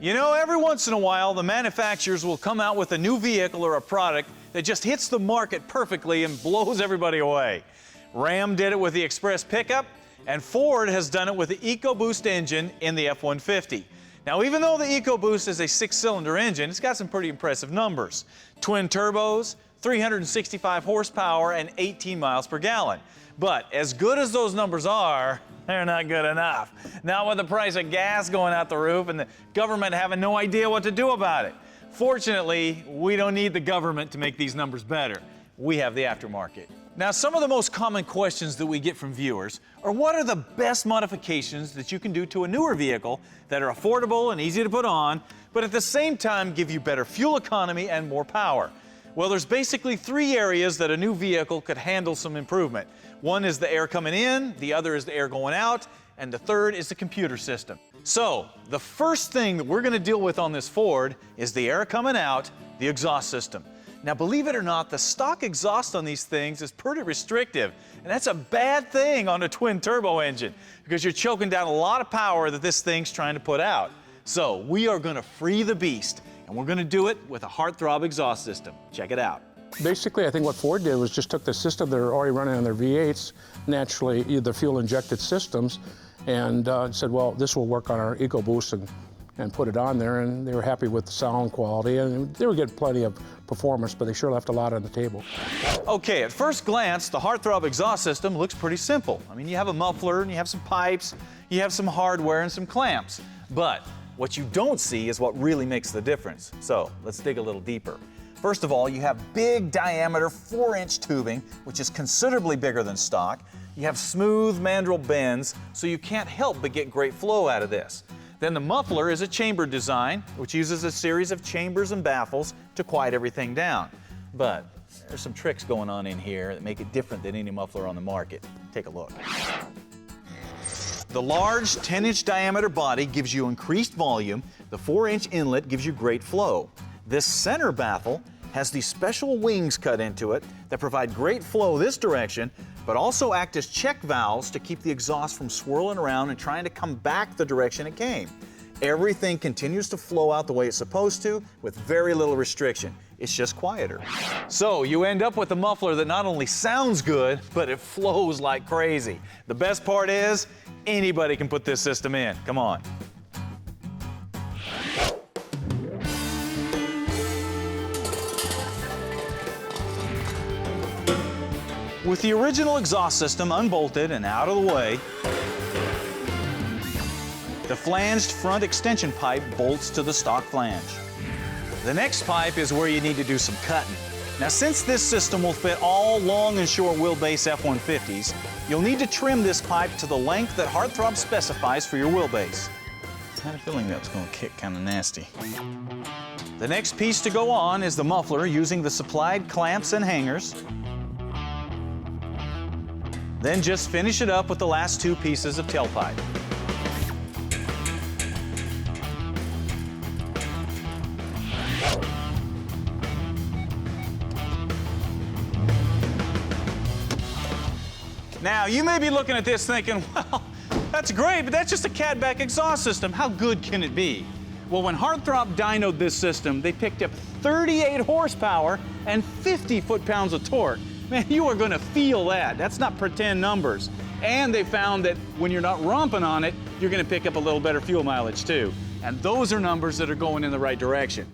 You know, every once in a while, the manufacturers will come out with a new vehicle or a product that just hits the market perfectly and blows everybody away. Ram did it with the Express pickup, and Ford has done it with the EcoBoost engine in the F-150. Now, even though the EcoBoost is a 6-cylinder engine, it's got some pretty impressive numbers. Twin turbos, 365 horsepower, and 18 miles per gallon. But as good as those numbers are, they're not good enough. Not with the price of gas going out the roof and the government having no idea what to do about it. Fortunately, we don't need the government to make these numbers better. We have the aftermarket. Now, some of the most common questions that we get from viewers are what are the best modifications that you can do to a newer vehicle that are affordable and easy to put on, but at the same time give you better fuel economy and more power? Well, there's basically 3 areas that a new vehicle could handle some improvement. One is the air coming in, the other is the air going out, and the third is the computer system. So, the first thing that we're going to deal with on this Ford is the air coming out, the exhaust system. Now, believe it or not, the stock exhaust on these things is pretty restrictive, and that's a bad thing on a twin turbo engine because you're choking down a lot of power that this thing's trying to put out. So, we are going to free the beast, and we're going to do it with a Heartthrob exhaust system. Check it out. Basically, I think what Ford did was just took the system they're already running on their V8s, naturally the fuel-injected systems, and said, well, this will work on our EcoBoost, and put it on there, and they were happy with the sound quality, and they were getting plenty of performance, but they sure left a lot on the table. Okay, at first glance, the Heartthrob exhaust system looks pretty simple. I mean, you have a muffler, and you have some pipes, you have some hardware and some clamps. But what you don't see is what really makes the difference. So, let's dig a little deeper. First of all, you have big diameter 4-inch tubing, which is considerably bigger than stock. You have smooth mandrel bends, so you can't help but get great flow out of this. Then the muffler is a chamber design, which uses a series of chambers and baffles to quiet everything down. But there's some tricks going on in here that make it different than any muffler on the market. Take a look. The large 10-inch diameter body gives you increased volume. The 4-inch inlet gives you great flow. This center baffle has these special wings cut into it that provide great flow this direction, but also act as check valves to keep the exhaust from swirling around and trying to come back the direction it came. Everything continues to flow out the way it's supposed to with very little restriction. It's just quieter. So you end up with a muffler that not only sounds good, but it flows like crazy. The best part is, anybody can put this system in. Come on. With the original exhaust system unbolted and out of the way, the flanged front extension pipe bolts to the stock flange. The next pipe is where you need to do some cutting. Now, since this system will fit all long and short wheelbase F-150s, you'll need to trim this pipe to the length that Heartthrob specifies for your wheelbase. I had a feeling that was going to kick kind of nasty. The next piece to go on is the muffler using the supplied clamps and hangers. Then just finish it up with the last 2 pieces of tailpipe. Now, you may be looking at this thinking, well, that's great, but that's just a catback exhaust system. How good can it be? Well, when Heartthrob dynoed this system, they picked up 38 horsepower and 50 foot-pounds of torque. Man, you are going to feel that. That's not pretend numbers. And they found that when you're not romping on it, you're going to pick up a little better fuel mileage too. And those are numbers that are going in the right direction.